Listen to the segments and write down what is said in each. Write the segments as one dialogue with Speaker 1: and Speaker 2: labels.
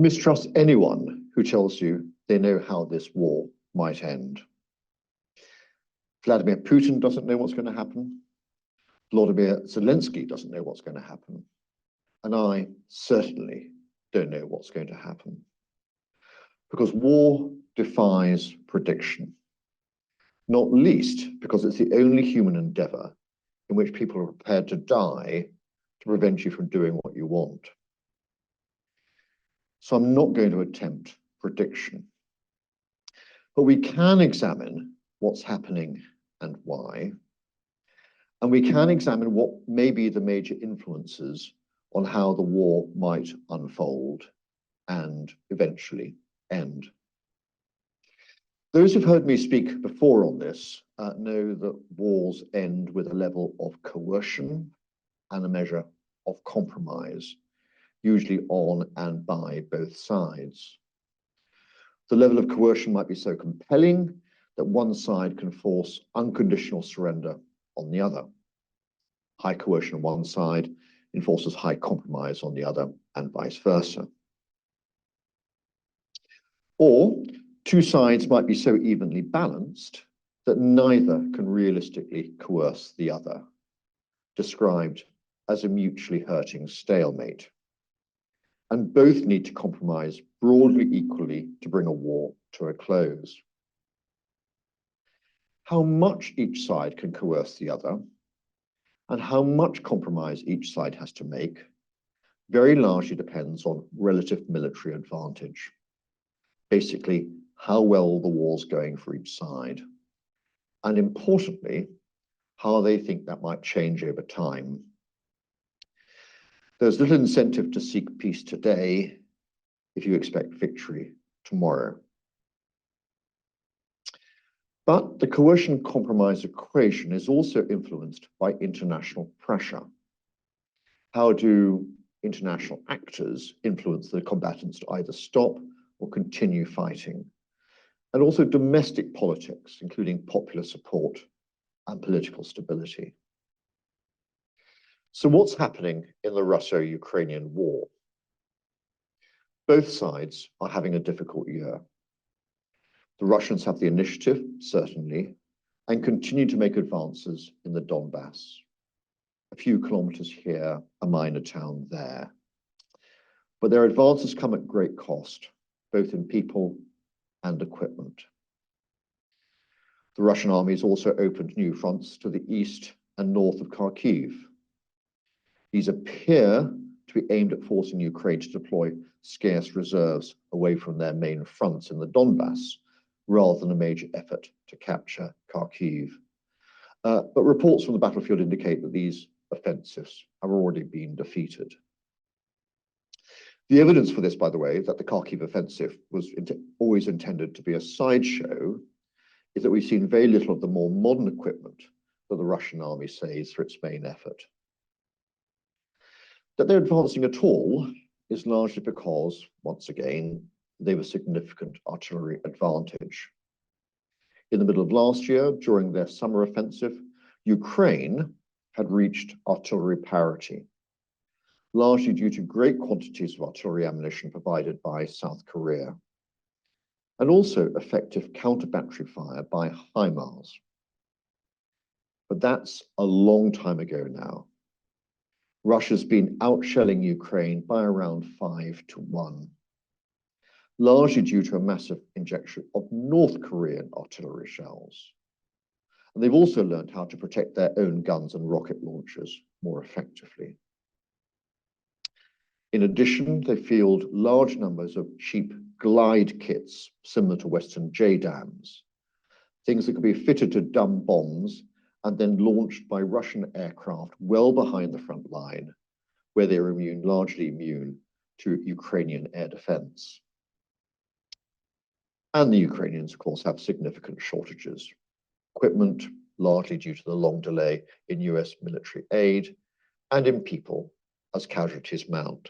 Speaker 1: Mistrust anyone who tells you they know how this war might end. Vladimir Putin doesn't know what's going to happen. Volodymyr Zelensky doesn't know what's going to happen. And I certainly don't know what's going to happen. Because war defies prediction, not least because it's the only human endeavor in which people are prepared to die to prevent you from doing what you want. So I'm not going to attempt prediction. But we can examine what's happening and why. And we can examine what may be the major influences on how the war might unfold and eventually end. Those who've heard me speak before on this know that wars end with a level of coercion and a measure of compromise, usually on and by both sides. The level of coercion might be so compelling that one side can force unconditional surrender on the other. High coercion on one side enforces high compromise on the other, and vice versa. Or two sides might be so evenly balanced that neither can realistically coerce the other, described as a mutually hurting stalemate. And both need to compromise broadly equally to bring a war to a close. How much each side can coerce the other, and how much compromise each side has to make, very largely depends on relative military advantage. Basically, how well the war's going for each side, and importantly, how they think that might change over time. There's little incentive to seek peace today if you expect victory tomorrow. But the coercion compromise equation is also influenced by international pressure. How do international actors influence the combatants to either stop or continue fighting? And also domestic politics, including popular support and political stability. So what's happening in the Russo-Ukrainian war? Both sides are having a difficult year. The Russians have the initiative, certainly, and continue to make advances in the Donbass. A few kilometers here, a minor town there. But their advances come at great cost, both in people and equipment. The Russian army has also opened new fronts to the east and north of Kharkiv. These appear to be aimed at forcing Ukraine to deploy scarce reserves away from their main fronts in the Donbass, rather than a major effort to capture Kharkiv. But reports from the battlefield indicate that these offensives have already been defeated. The evidence for this, by the way, that the Kharkiv offensive was always intended to be a sideshow, is that we've seen very little of the more modern equipment that the Russian army saves for its main effort. That they're advancing at all is largely because, once again, they have a significant artillery advantage. In the middle of last year, during their summer offensive, Ukraine had reached artillery parity, largely due to great quantities of artillery ammunition provided by South Korea, and also effective counter-battery fire by HIMARS. But that's a long time ago now. Russia's been outshelling Ukraine by around 5-1, largely due to a massive injection of North Korean artillery shells. And they've also learned how to protect their own guns and rocket launchers more effectively. In addition, they field large numbers of cheap glide kits similar to Western JDAMs, things that could be fitted to dumb bombs and then launched by Russian aircraft well behind the front line, where they are largely immune to Ukrainian air defense. And the Ukrainians, of course, have significant shortages. Equipment, largely due to the long delay in US military aid, and in people, as casualties mount.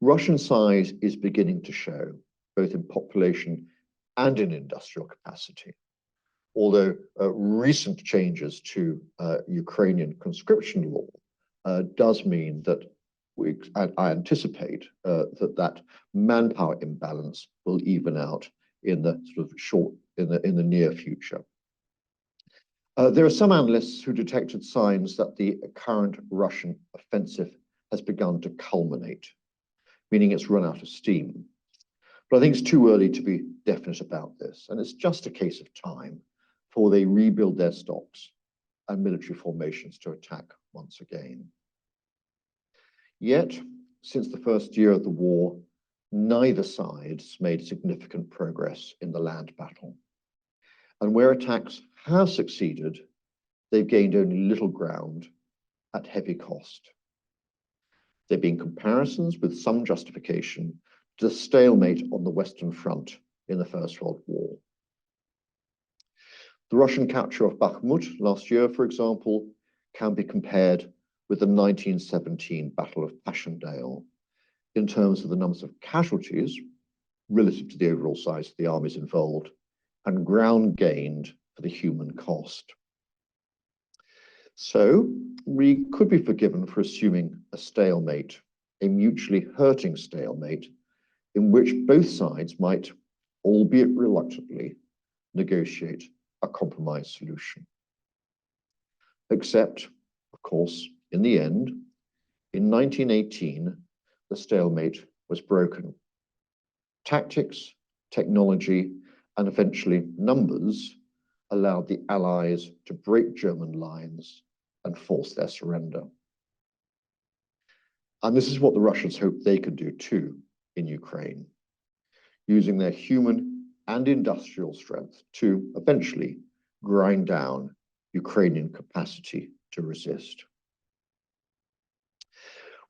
Speaker 1: Russian size is beginning to show, both in population and in industrial capacity. Although recent changes to Ukrainian conscription law does mean that I anticipate that manpower imbalance will even out in the in the near future. There are some analysts who detected signs that the current Russian offensive has begun to culminate, meaning it's run out of steam. But I think it's too early to be definite about this, and it's just a case of time before they rebuild their stocks and military formations to attack once again. Yet, since the first year of the war, neither side's made significant progress in the land battle. And where attacks have succeeded, they've gained only little ground at heavy cost. There have been comparisons with some justification to the stalemate on the Western Front in the First World War. The Russian capture of Bakhmut last year, for example, can be compared with the 1917 Battle of Passchendaele in terms of the numbers of casualties relative to the overall size of the armies involved and ground gained for the human cost. So we could be forgiven for assuming a stalemate, a mutually hurting stalemate, in which both sides might, albeit reluctantly, negotiate a compromise solution. Except, of course, in the end, in 1918, the stalemate was broken. Tactics, technology, and eventually numbers allowed the Allies to break German lines and force their surrender. And this is what the Russians hoped they could do too in Ukraine, using their human and industrial strength to eventually grind down Ukrainian capacity to resist.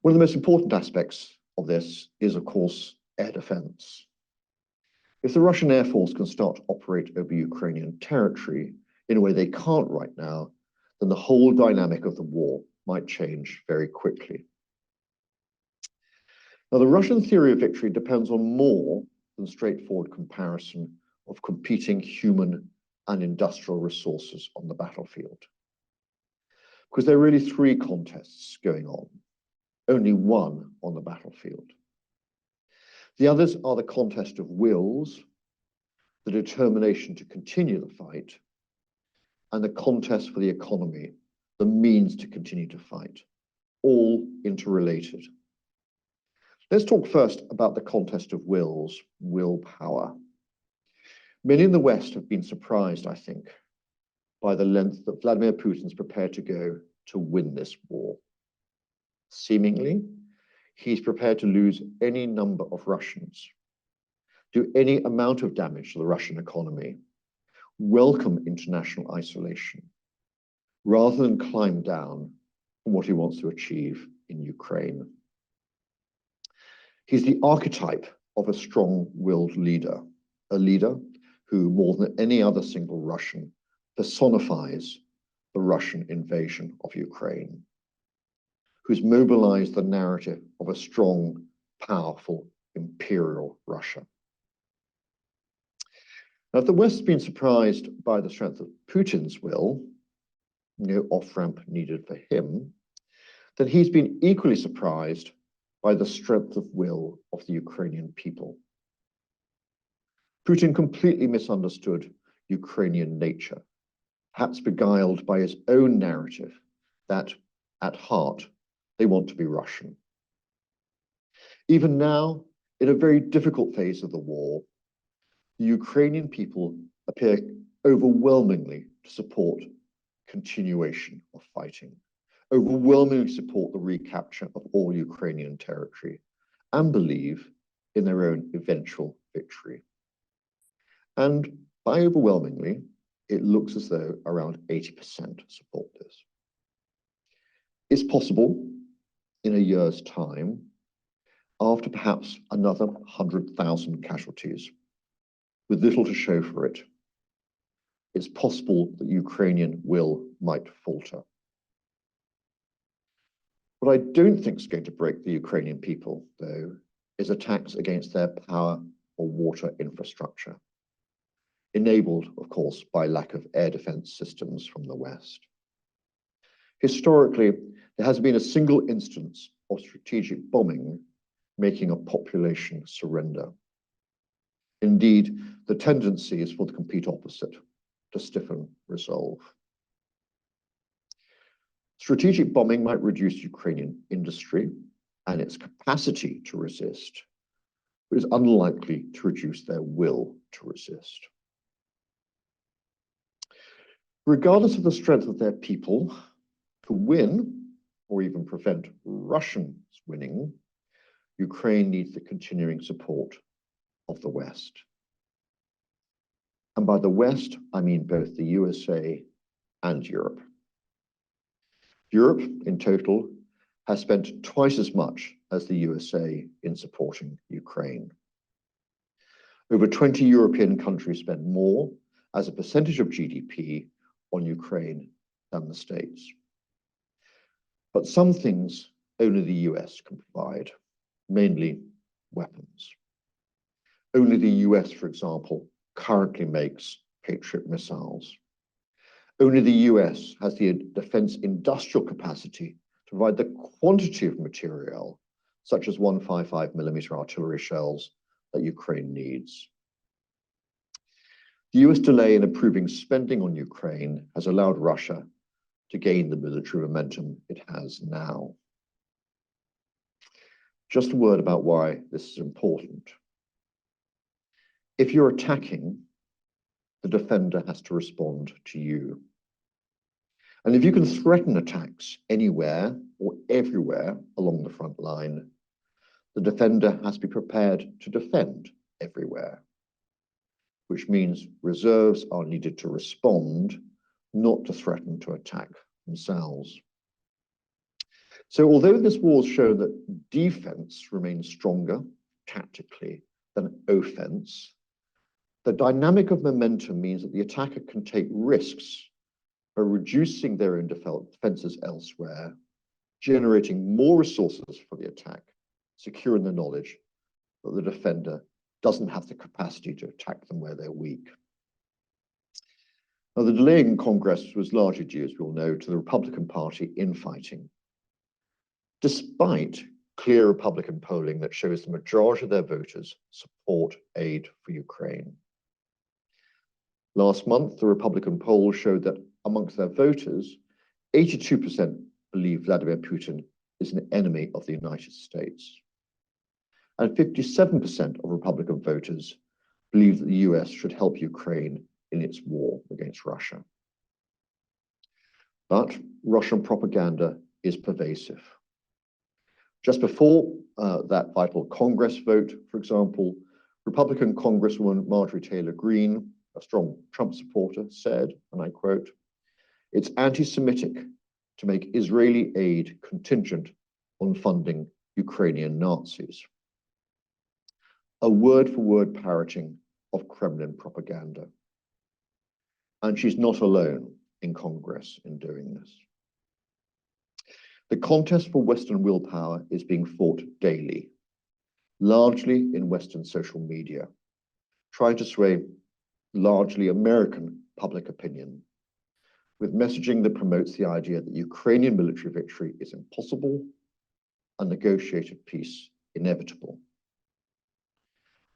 Speaker 1: One of the most important aspects of this is, of course, air defense. If the Russian Air Force can start to operate over Ukrainian territory in a way they can't right now, then the whole dynamic of the war might change very quickly. Now, the Russian theory of victory depends on more than straightforward comparison of competing human and industrial resources on the battlefield. Because there are really three contests going on, only one on the battlefield. The others are the contest of wills, the determination to continue the fight, and the contest for the economy, the means to continue to fight, all interrelated. Let's talk first about the contest of wills, willpower. Many in the West have been surprised, I think, by the length that Vladimir Putin's prepared to go to win this war. Seemingly, he's prepared to lose any number of Russians, do any amount of damage to the Russian economy, welcome international isolation, rather than climb down from what he wants to achieve in Ukraine. He's the archetype of a strong-willed leader, a leader who, more than any other single Russian, personifies the Russian invasion of Ukraine, who's mobilized the narrative of a strong, powerful, imperial Russia. Now, if the West has been surprised by the strength of Putin's will, no off-ramp needed for him, then he's been equally surprised by the strength of will of the Ukrainian people. Putin completely misunderstood Ukrainian nature, perhaps beguiled by his own narrative that, at heart, they want to be Russian. Even now, in a very difficult phase of the war, the Ukrainian people appear overwhelmingly to support continuation of fighting, overwhelmingly support the recapture of all Ukrainian territory, and believe in their own eventual victory. And by overwhelmingly, it looks as though around 80% support this. It's possible in a year's time, after perhaps another 100,000 casualties, with little to show for it, it's possible that Ukrainian will might falter. What I don't think is going to break the Ukrainian people, though, is attacks against their power or water infrastructure, enabled, of course, by lack of air defense systems from the West. Historically, there has been a single instance of strategic bombing making a population surrender. Indeed, the tendency is for the complete opposite, to stiffen resolve. Strategic bombing might reduce Ukrainian industry and its capacity to resist, but is unlikely to reduce their will to resist. Regardless of the strength of their people, to win or even prevent Russians winning, Ukraine needs the continuing support of the West. And by the West, I mean both the USA and Europe. Europe, in total, has spent twice as much as the USA in supporting Ukraine. Over 20 European countries spend more as a percentage of GDP on Ukraine than the States. But some things only the US can provide, mainly weapons. Only the US, for example, currently makes Patriot missiles. Only the US has the defense industrial capacity to provide the quantity of material, such as 155mm artillery shells, that Ukraine needs. The US delay in approving spending on Ukraine has allowed Russia to gain the military momentum it has now. Just a word about why this is important. If you're attacking, the defender has to respond to you. And if you can threaten attacks anywhere or everywhere along the front line, the defender has to be prepared to defend everywhere, which means reserves are needed to respond, not to threaten to attack themselves. So although this war has shown that defense remains stronger tactically than offense, the dynamic of momentum means that the attacker can take risks by reducing their own defenses elsewhere, generating more resources for the attack, secure in the knowledge that the defender doesn't have the capacity to attack them where they're weak. Now, the delay in Congress was largely due, as we all know, to the Republican Party infighting. Despite clear Republican polling that shows the majority of their voters support aid for Ukraine. Last month, the Republican poll showed that amongst their voters, 82% believe Vladimir Putin is an enemy of the United States. And 57% of Republican voters believe that the US should help Ukraine in its war against Russia. But Russian propaganda is pervasive. Just before that vital Congress vote, for example, Republican Congresswoman Marjorie Taylor Greene, a strong Trump supporter, said, and I quote, "It's anti-Semitic to make Israeli aid contingent on funding Ukrainian Nazis." A word-for-word parroting of Kremlin propaganda. And she's not alone in Congress in doing this. The contest for Western willpower is being fought daily, largely in Western social media, trying to sway largely American public opinion, with messaging that promotes the idea that Ukrainian military victory is impossible and negotiated peace inevitable.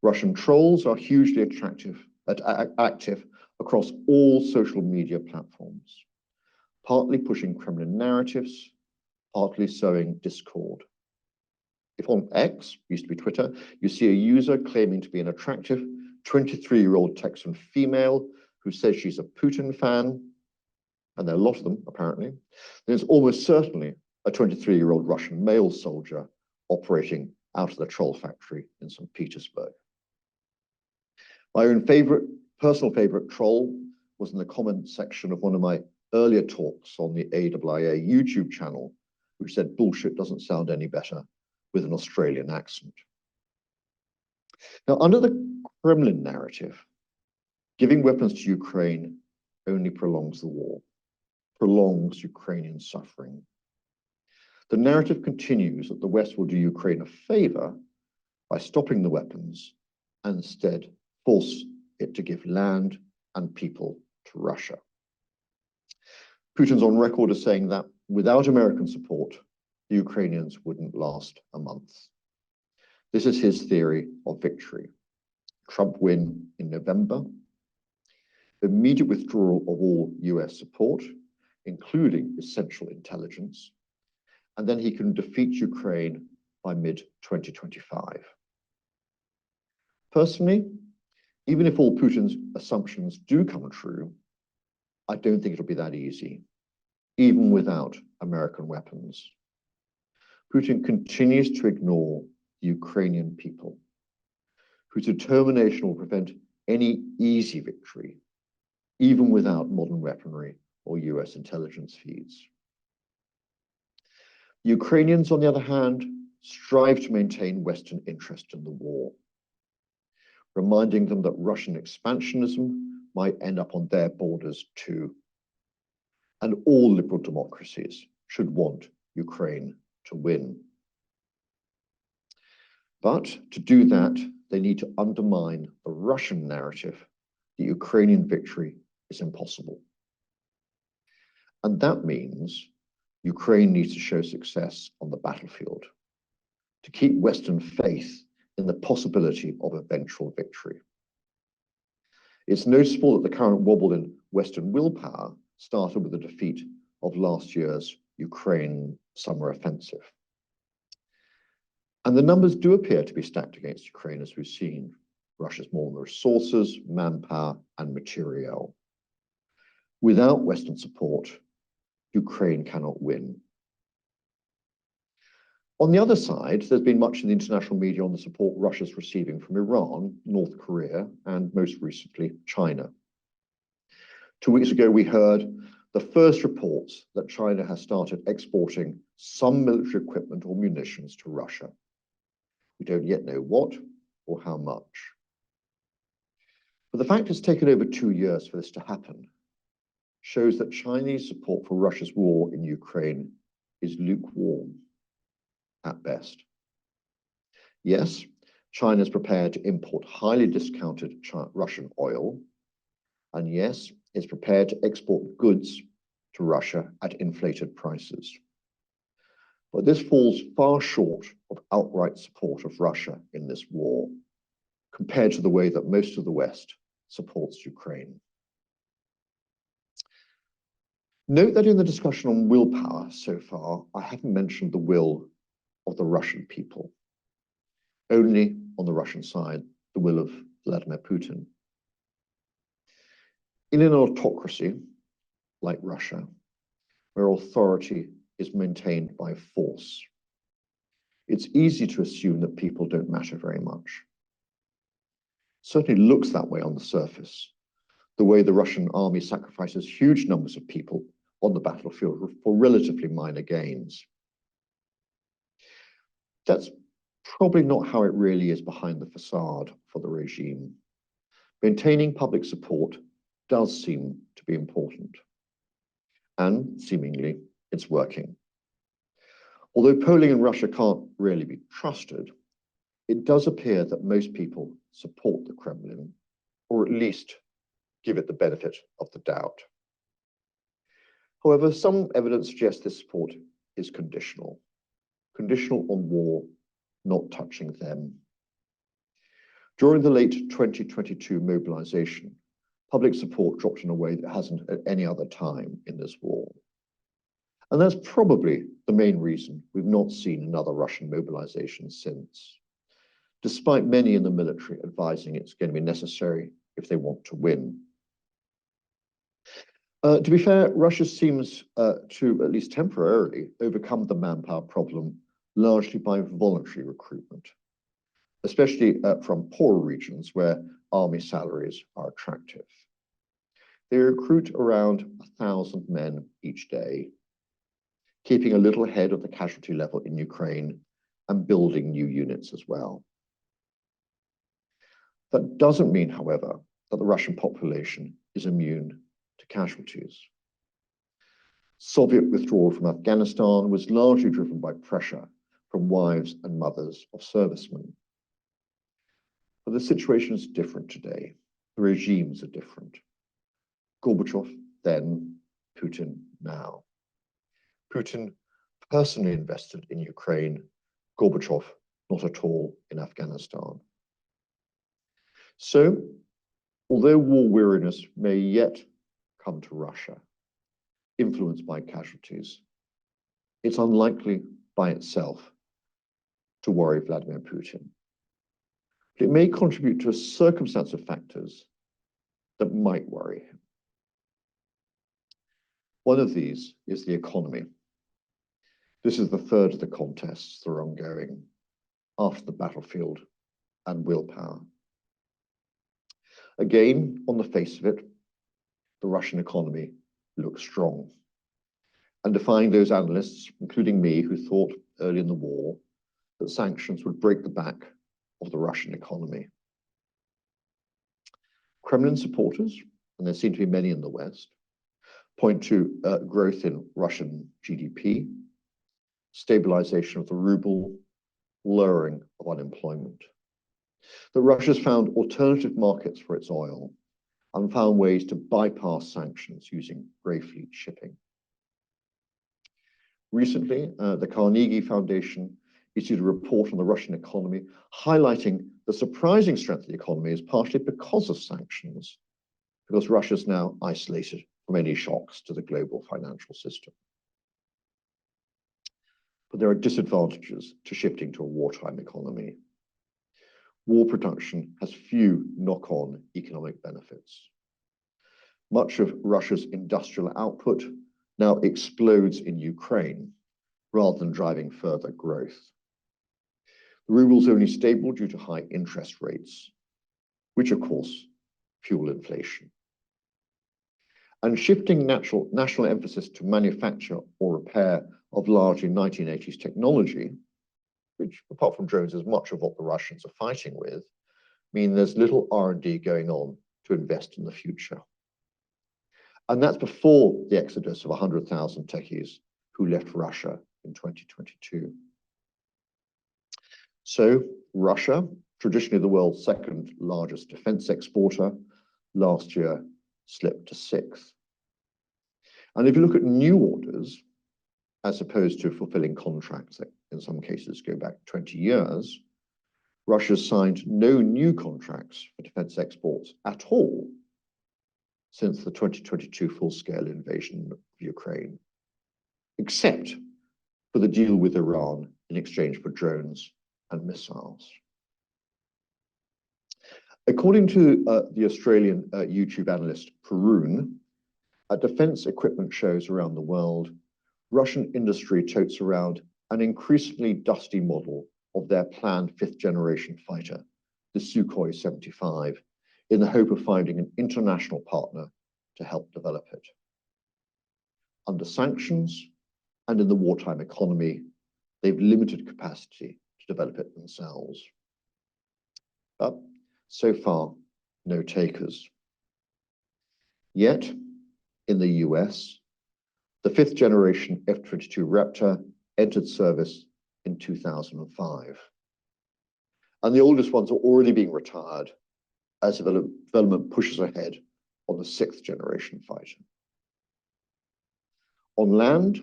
Speaker 1: Russian trolls are hugely active across all social media platforms, partly pushing Kremlin narratives, partly sowing discord. If on X, used to be Twitter, you see a user claiming to be an attractive 23-year-old Texan female who says she's a Putin fan, and there are a lot of them apparently, then it's almost certainly a 23-year-old Russian male soldier operating out of the troll factory in St. Petersburg. My own personal favorite troll was in the comment section of one of my earlier talks on the AIIA YouTube channel, which said bullshit doesn't sound any better with an Australian accent. Now, under the Kremlin narrative, giving weapons to Ukraine only prolongs the war, prolongs Ukrainian suffering. The narrative continues that the West will do Ukraine a favor by stopping the weapons and instead force it to give land and people to Russia. Putin's on record as saying that without American support, the Ukrainians wouldn't last a month. This is his theory of victory. Trump win in November, immediate withdrawal of all US support, including essential intelligence, and then he can defeat Ukraine by mid-2025. Personally, even if all Putin's assumptions do come true, I don't think it'll be that easy, even without American weapons. Putin continues to ignore the Ukrainian people, whose determination will prevent any easy victory, even without modern weaponry or US intelligence feeds. The Ukrainians, on the other hand, strive to maintain Western interest in the war, reminding them that Russian expansionism might end up on their borders too. And all liberal democracies should want Ukraine to win. But to do that, they need to undermine the Russian narrative that Ukrainian victory is impossible. And that means Ukraine needs to show success on the battlefield to keep Western faith in the possibility of eventual victory. It's noticeable that the current wobble in Western willpower started with the defeat of last year's Ukraine summer offensive. And the numbers do appear to be stacked against Ukraine, as we've seen. Russia's more resources, manpower, and materiel. Without Western support, Ukraine cannot win. On the other side, there's been much in the international media on the support Russia's receiving from Iran, North Korea, and most recently, China. 2 weeks ago, we heard the first reports that China has started exporting some military equipment or munitions to Russia. We don't yet know what or how much. But the fact it's taken over 2 years for this to happen shows that Chinese support for Russia's war in Ukraine is lukewarm at best. Yes, China is prepared to import highly discounted Russian oil, and yes, it's prepared to export goods to Russia at inflated prices. But this falls far short of outright support of Russia in this war, compared to the way that most of the West supports Ukraine. Note that in the discussion on willpower so far, I haven't mentioned the will of the Russian people. Only on the Russian side, the will of Vladimir Putin. In an autocracy like Russia, where authority is maintained by force, it's easy to assume that people don't matter very much. Certainly looks that way on the surface, the way the Russian army sacrifices huge numbers of people on the battlefield for relatively minor gains. That's probably not how it really is behind the facade for the regime. Maintaining public support does seem to be important, and seemingly it's working. Although polling in Russia can't really be trusted, it does appear that most people support the Kremlin, or at least give it the benefit of the doubt. However, some evidence suggests this support is conditional on war not touching them. During the late 2022 mobilization, public support dropped in a way that hasn't at any other time in this war. And that's probably the main reason we've not seen another Russian mobilization since, despite many in the military advising it's going to be necessary if they want to win. To be fair, Russia seems to, at least temporarily, overcome the manpower problem largely by voluntary recruitment, especially from poorer regions where army salaries are attractive. They recruit around 1,000 men each day, keeping a little ahead of the casualty level in Ukraine and building new units as well. That doesn't mean, however, that the Russian population is immune to casualties. Soviet withdrawal from Afghanistan was largely driven by pressure from wives and mothers of servicemen. But the situation is different today. The regimes are different. Gorbachev then, Putin now. Putin personally invested in Ukraine, Gorbachev not at all in Afghanistan. So, although war weariness may yet come to Russia, influenced by casualties, it's unlikely by itself to worry Vladimir Putin. But it may contribute to a circumstance of factors that might worry him. One of these is the economy. This is the third of the contests that are ongoing after the battlefield and willpower. Again, on the face of it, the Russian economy looks strong. And defying those analysts, including me, who thought early in the war that sanctions would break the back of the Russian economy. Kremlin supporters, and there seem to be many in the West, point to growth in Russian GDP, stabilization of the ruble, lowering of unemployment. That Russia's found alternative markets for its oil and found ways to bypass sanctions using grey fleet shipping. Recently, the Carnegie Foundation issued a report on the Russian economy, highlighting the surprising strength of the economy is partially because of sanctions, because Russia is now isolated from any shocks to the global financial system. But there are disadvantages to shifting to a wartime economy. War production has few knock-on economic benefits. Much of Russia's industrial output now explodes in Ukraine rather than driving further growth. The ruble is only stable due to high interest rates, which of course fuel inflation. And shifting national emphasis to manufacture or repair of largely 1980s technology, which apart from drones is much of what the Russians are fighting with, mean there's little R&D going on to invest in the future. And that's before the exodus of 100,000 techies who left Russia in 2022. So Russia, traditionally the world's second largest defense exporter, last year slipped to sixth. And if you look at new orders, as opposed to fulfilling contracts that in some cases go back 20 years, Russia's signed no new contracts for defense exports at all since the 2022 full-scale invasion of Ukraine, except for the deal with Iran in exchange for drones and missiles. According to the Australian YouTube analyst Perun, at defense equipment shows around the world, Russian industry totes around an increasingly dusty model of their planned fifth-generation fighter, the Sukhoi 75, in the hope of finding an international partner to help develop it. Under sanctions and in the wartime economy, they've limited capacity to develop it themselves. But so far, no takers. Yet, in the US, the fifth-generation F-22 Raptor entered service in 2005. And the oldest ones are already being retired as development pushes ahead on the sixth-generation fighter. On land,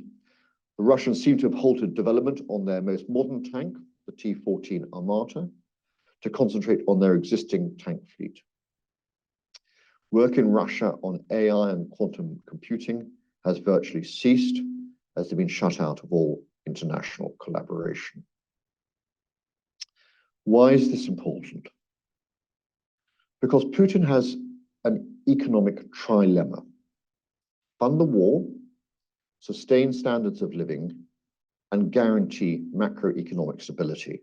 Speaker 1: the Russians seem to have halted development on their most modern tank, the T-14 Armata, to concentrate on their existing tank fleet. Work in Russia on AI and quantum computing has virtually ceased as they've been shut out of all international collaboration. Why is this important? Because Putin has an economic trilemma: fund the war, sustain standards of living, and guarantee macroeconomic stability,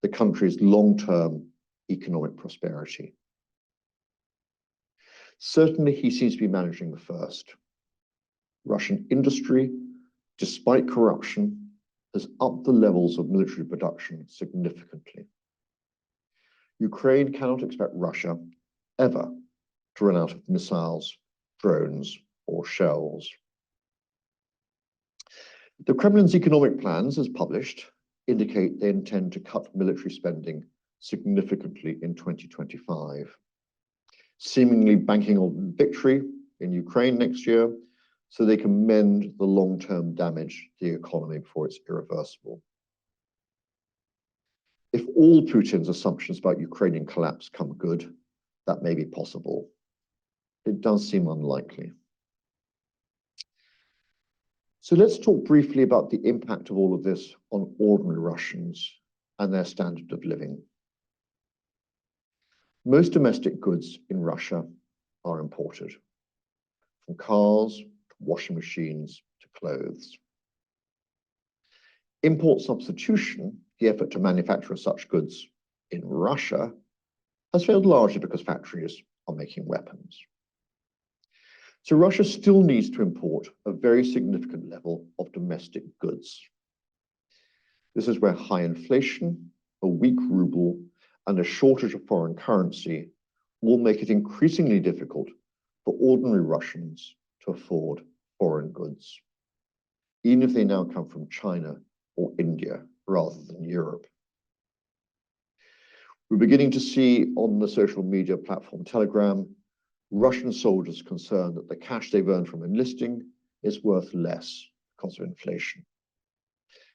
Speaker 1: the country's long-term economic prosperity. Certainly, he seems to be managing the first. Russian industry, despite corruption, has upped the levels of military production significantly. Ukraine cannot expect Russia ever to run out of missiles, drones, or shells. The Kremlin's economic plans, as published, indicate they intend to cut military spending significantly in 2025, seemingly banking on victory in Ukraine next year so they can mend the long-term damage to the economy before it's irreversible. If all Putin's assumptions about Ukrainian collapse come good, that may be possible. It does seem unlikely. So let's talk briefly about the impact of all of this on ordinary Russians and their standard of living. Most domestic goods in Russia are imported, from cars to washing machines to clothes. Import substitution, the effort to manufacture such goods in Russia, has failed largely because factories are making weapons. So Russia still needs to import a very significant level of domestic goods. This is where high inflation, a weak ruble, and a shortage of foreign currency will make it increasingly difficult for ordinary Russians to afford foreign goods, even if they now come from China or India rather than Europe. We're beginning to see on the social media platform Telegram, Russian soldiers concerned that the cash they've earned from enlisting is worth less because of inflation.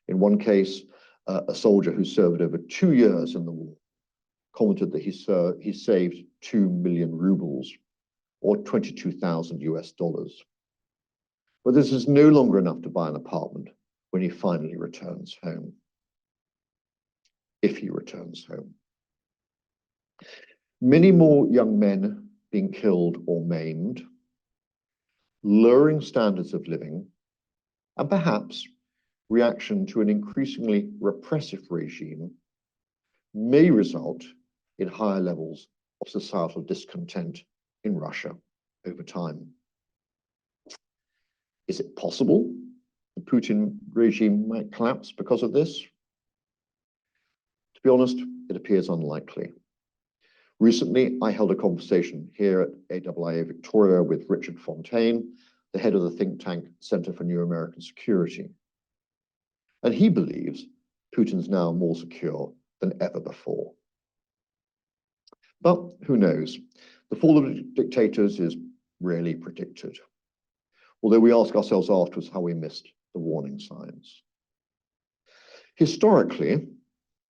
Speaker 1: In one case, a soldier who served over 2 years in the war commented that he saved 2 million rubles, or 22,000 US dollars. But this is no longer enough to buy an apartment when he finally returns home, if he returns home. Many more young men being killed or maimed, lowering standards of living, and perhaps reaction to an increasingly repressive regime may result in higher levels of societal discontent in Russia over time. Is it possible the Putin regime might collapse because of this? To be honest, it appears unlikely. Recently, I held a conversation here at AIIA Victoria with Richard Fontaine, the head of the think tank Center for New American Security. And he believes Putin's now more secure than ever before. But who knows? The fall of dictators is rarely predicted, although we ask ourselves afterwards how we missed the warning signs. Historically,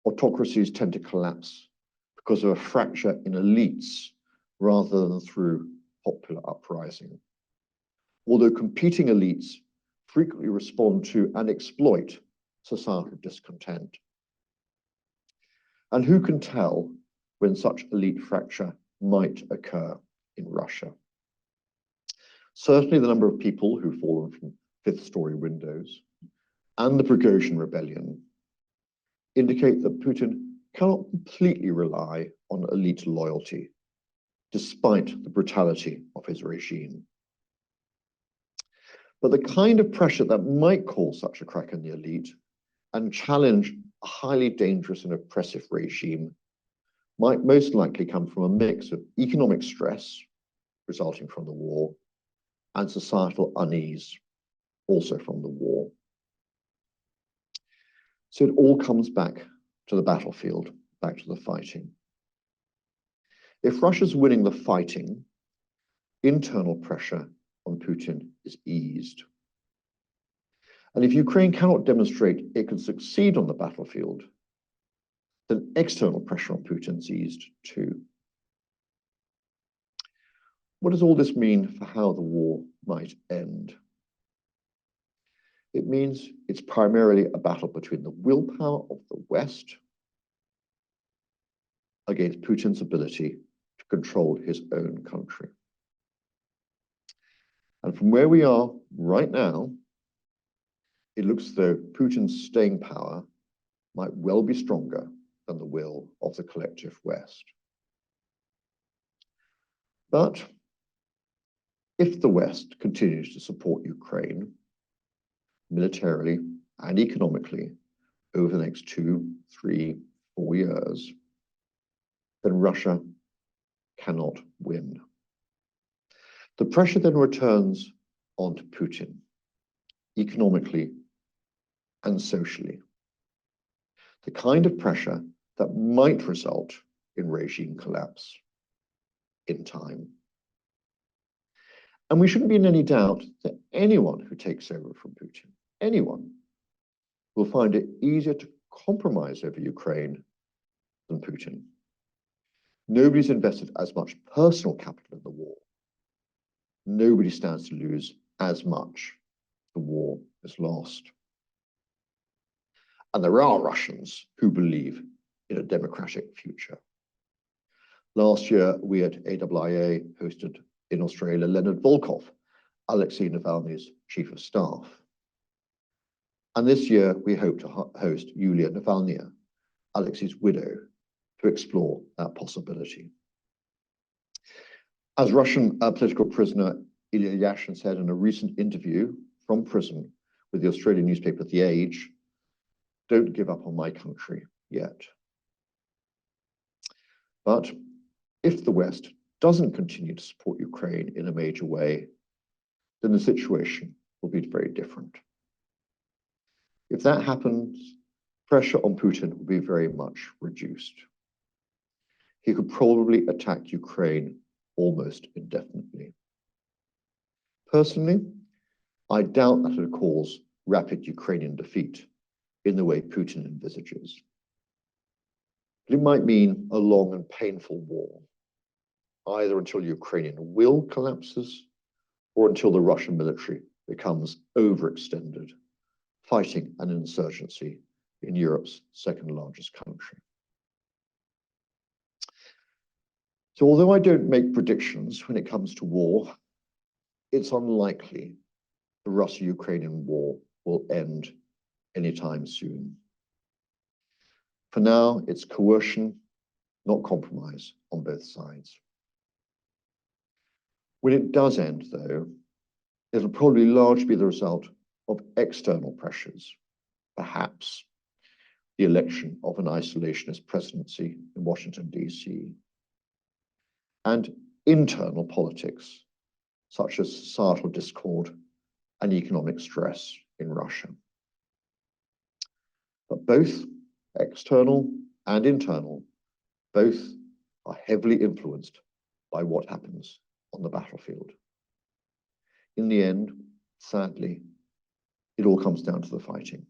Speaker 1: autocracies tend to collapse because of a fracture in elites rather than through popular uprising. Although competing elites frequently respond to and exploit societal discontent. And who can tell when such elite fracture might occur in Russia? Certainly the number of people who've fallen from fifth-story windows and the Prigozhin rebellion indicate that Putin cannot completely rely on elite loyalty, despite the brutality of his regime. But the kind of pressure that might cause such a crack in the elite and challenge a highly dangerous and oppressive regime might most likely come from a mix of economic stress resulting from the war and societal unease also from the war. So it all comes back to the battlefield, back to the fighting. If Russia's winning the fighting, internal pressure on Putin is eased. And if Ukraine cannot demonstrate it can succeed on the battlefield, then external pressure on Putin is eased too. What does all this mean for how the war might end? It means it's primarily a battle between the willpower of the West against Putin's ability to control his own country. And from where we are right now, it looks as though Putin's staying power might well be stronger than the will of the collective West. But if the West continues to support Ukraine militarily and economically over the next 2, 3, 4 years, then Russia cannot win. The pressure then returns onto Putin, economically and socially. The kind of pressure that might result in regime collapse in time. And we shouldn't be in any doubt that anyone who takes over from Putin, anyone, will find it easier to compromise over Ukraine than Putin. Nobody's invested as much personal capital in the war. Nobody stands to lose as much if the war is lost. And there are Russians who believe in a democratic future. Last year, we at AIIA hosted in Australia Leonard Volkov, Alexei Navalny's chief of staff. And this year, we hope to host Yulia Navalnaya, Alexei's widow, to explore that possibility. As Russian political prisoner Ilya Yashin said in a recent interview from prison with the Australian newspaper The Age, "Don't give up on my country yet." But if the West doesn't continue to support Ukraine in a major way, then the situation will be very different. If that happens, pressure on Putin will be very much reduced. He could probably attack Ukraine almost indefinitely. Personally, I doubt that it will cause rapid Ukrainian defeat in the way Putin envisages. But it might mean a long and painful war, either until Ukrainian will collapses or until the Russian military becomes overextended, fighting an insurgency in Europe's second largest country. So although I don't make predictions when it comes to war, it's unlikely the Russo-Ukrainian war will end anytime soon. For now, it's coercion, not compromise on both sides. When it does end, though, it'll probably largely be the result of external pressures, perhaps the election of an isolationist presidency in Washington, D.C., and internal politics, such as societal discord and economic stress in Russia. But both external and internal, both are heavily influenced by what happens on the battlefield. In the end, sadly, it all comes down to the fighting.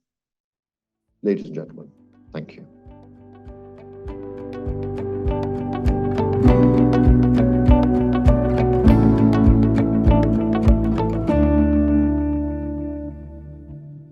Speaker 1: Ladies and gentlemen, thank you.